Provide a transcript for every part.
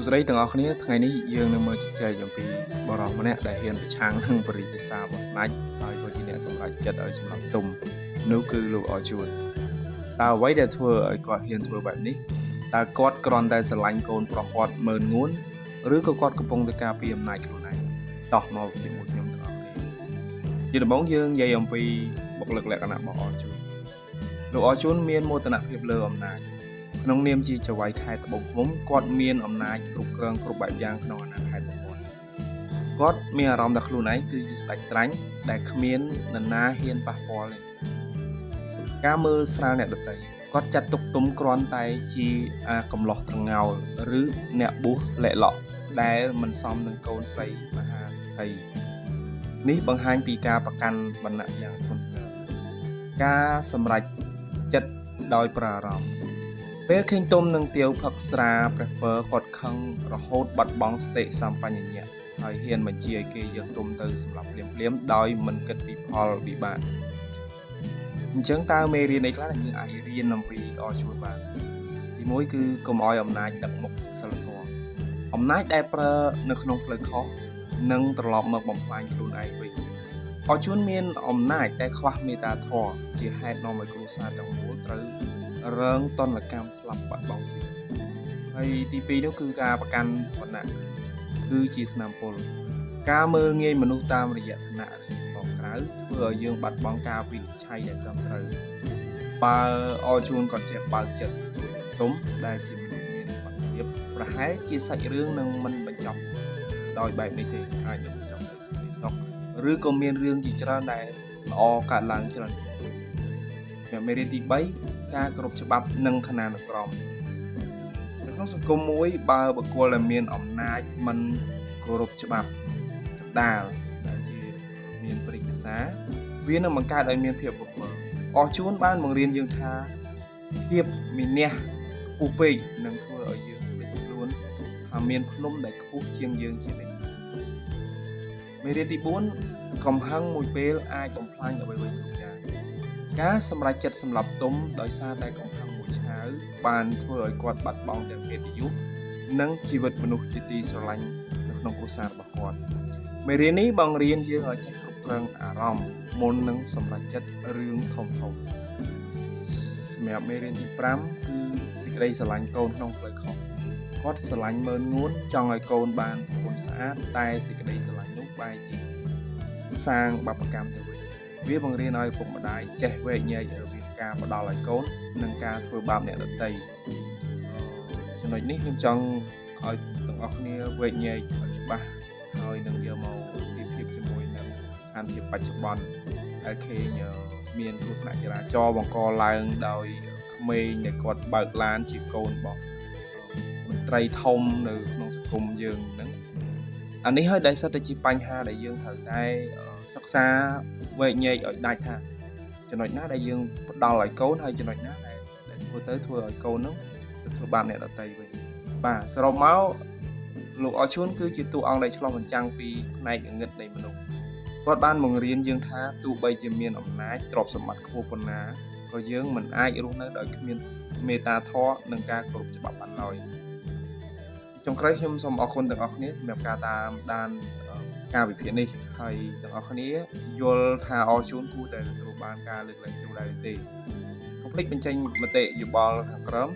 សួស្តីទាំងអស់គ្នាថ្ងៃនេះយើងនឹងមើលជជែកអំពីបរិសម្នាក់ដែលហ៊ានប្រឆាំងនឹងបរិយាសារបស់ស្ដេចហើយក៏ជាអ្នកសម្រេចចិត្តឲ្យសម្លាប់ទុំនោះគឺលោកអរជួនតើអ្វីដែលធ្វើឲ្យគាត់ហ៊ានធ្វើបែបនេះតើគាត់គ្រាន់តែស្រឡាញ់កូនប្រុសគាត់ម៉ឺនងួនឬក៏គាត់កំពុងតែការពារអំណាចខ្លួនឯងតោះមកជាមួយខ្ញុំទាំងអស់គ្នាជាដំបូងយើងនិយាយអំពីបុគ្គលិកលក្ខណៈរបស់អរជួនលោកអរជួនមានមោទនភាពលើអំណាចក្នុងនាមជាចៅហ្វាយខេត្តត្បូងឃ្មុំគាត់មានអំណាចគ្រប់គ្រងគ្រប់បែបយ៉ាងក្នុងអាណាខេត្តរបស់គាត់មានអារម្មណ៍ថាខ្លួនឯងគឺជាស្ដេចត្រាញ់ដែលគ្មាននរណាហ៊ានប៉ះពាល់ទេការមើលស្រាលអ្នកដទៃគាត់ចាត់ទុកទុំគ្រាន់តែជាកំឡោះត្រងោលឬអ្នកប៊ូសលែកឡក់ដែលមិនសមនឹងកូនស្រីមហាសេដ្ឋីនេះបង្ហាញពីការប្រកាន់វណ្ណៈយ៉ាងធ្ងន់ធ្ងរការសម្រេចចិត្តដោយប្រារម្ភពេលឃើញទុំនឹងទាវផឹកស្រាព្រះពើគាត់ខឹងរហូតបាត់បង់សតិសម្បញ្ញៈហើយហ៊ានបញ្ជាឲ្យគេយកទុំទៅសម្លាប់ភ្លាមៗដោយមិនគិតពីផលវិបាកអញ្ចឹងតើមេរៀនអីខ្លះដែលយើងអាចរៀនអំពីអរជួនបានទីមួយគឺកុំឲ្យអំណាចដឹកមុខសិលធម៌អំណាចដែលប្រើនៅក្នុងផ្លូវខុសនឹងត្រឡប់មកបំផ្លាញខ្លួនឯងវិញអរជួនមានអំណាចតែខ្វះមេត្តាធម៌ជាហេតុនាំឲ្យគ្រួសារទាំងមូលត្រូវរងទណ្ឌកម្មស្លាប់បាត់បង់ជីវិតហើយទី2នោះគឺការប្រកាន់វណ្ណៈគឺជាថ្នាំពុលការមើលងាយមនុស្សតាមរយៈឋានៈឬសម្បកក្រៅធ្វើឲ្យយើងបាត់បង់ការវិនិច្ឆ័យដែលត្រឹមត្រូវបើអរជួនគាត់ចេះបើកចិត្តទទួលទុំដែលជាមនុស្សមានសមត្ថភាពប្រហែលជាសាច់រឿងនឹងមិនបញ្ចប់ដោយបែបនេះទេអាចនឹងបញ្ចប់ដោយសេចក្តីសុខឬក៏មានរឿងជាច្រើនដែលល្អកើតឡើងច្រើនមេរៀនទី3ការគោរពច្បាប់និងឋានានុក្រមនៅក្នុងសង្គមមួយបើបុគ្គលដែលមានអំណាចមិនគោរពច្បាប់កណ្ដាលដែលជាមានបរិយាសាវានឹងបង្កើតឲ្យមានភាពវឹកវរអរជួនបានបង្រៀនយើងថាភាពមានះខ្ពស់ពេកនឹងធ្វើឲ្យយើងភ្លេចខ្លួនថាមានភ្នំដែលខ្ពស់ជាងយើងជានិច្ចមេរៀនទី4កំហឹងមួយពេលអាចបំផ្លាញអ្វីៗគ្រប់យ៉ាងការសម្រេចចិត្តសម្លាប់ទុំដោយសារតែកំហឹងមួយឆាវបានធ្វើឲ្យគាត់បាត់បង់ទាំងកិត្តិយសនិងជីវិតមនុស្សជាទីស្រឡាញ់នៅក្នុងគ្រួសាររបស់គាត់មេរៀននេះបង្រៀនយើងឲ្យចេះគ្រប់គ្រងអារម្មណ៍មុននឹងសម្រេចចិត្តរឿងធំៗសម្រាប់មេរៀនទី5គឺសេចក្តីស្រឡាញ់កូនក្នុងផ្លូវខុសគាត់ស្រឡាញ់ម៉ឺនងួនចង់ឲ្យកូនបានប្រពន្ធស្អាតតែសេចក្តីស្រឡាញ់នោះបែរជាសាងបាបកម្មទៅវិញវាបង្រៀនឲ្យពុកម្ដាយចេះវែកញែករវាងការផ្ដល់ឲ្យកូននិងការធ្វើបាបអ្នកដទៃចំណុចនេះខ្ញុំចង់ឲ្យទាំងអស់គ្នាវែកញែកឲ្យច្បាស់ហើយនឹងយកមកប្រៀបធៀបជាមួយនឹងស្ថានភាពបច្ចុប្បន្នដែលឃើញមានគ្រោះថ្នាក់ចរាចរណ៍បង្កឡើងដោយក្មេងដែលគាត់បើកឡានជាកូនរបស់មន្ត្រីធំនៅក្នុងសង្គមយើងហ្នឹងអានេះហើយដែលសិតតែជាបញ្ហាដែលយើងត្រូវតែសិក្សាវែកញែកឲ្យដាច់ថាចំណុចណាដែលយើងផ្ដល់ឲ្យកូនហើយចំណុចណាដែលធ្វើឲ្យកូននោះទៅធ្វើបាបអ្នកដទៃវិញបាទសរុបមកលោកអរជួនគឺជាតួអង្គដែលឆ្លុះបញ្ចាំងពីផ្នែកងឹតនៃមនុស្សគាត់បានបង្រៀនយើងថាទោះបីជាមានអំណាចទ្រព្យសម្បត្តិខ្ពស់ប៉ុណ្ណាក៏យើងមិនអាចរស់នៅដោយគ្មានមេត្តាធម៌និងការគោរពច្បាប់បានឡើយចុងក្រោយខ្ញុំសូមអរគុណទាំងអស់គ្នាសម្រាប់ការតាមដានការវិភាគនេះហើយទាំងអស់គ្នាយល់ថាអរជួនគួរតែទទួលបានការលើកលែងចូលដែរទេកុំភ្លេចបញ្ចេញមតិយោបល់ខាងក្រោម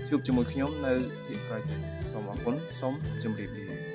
ជួបជាមួយខ្ញុំនៅភាគក្រោយទៀតសូមអរគុណសូមជម្រាបលា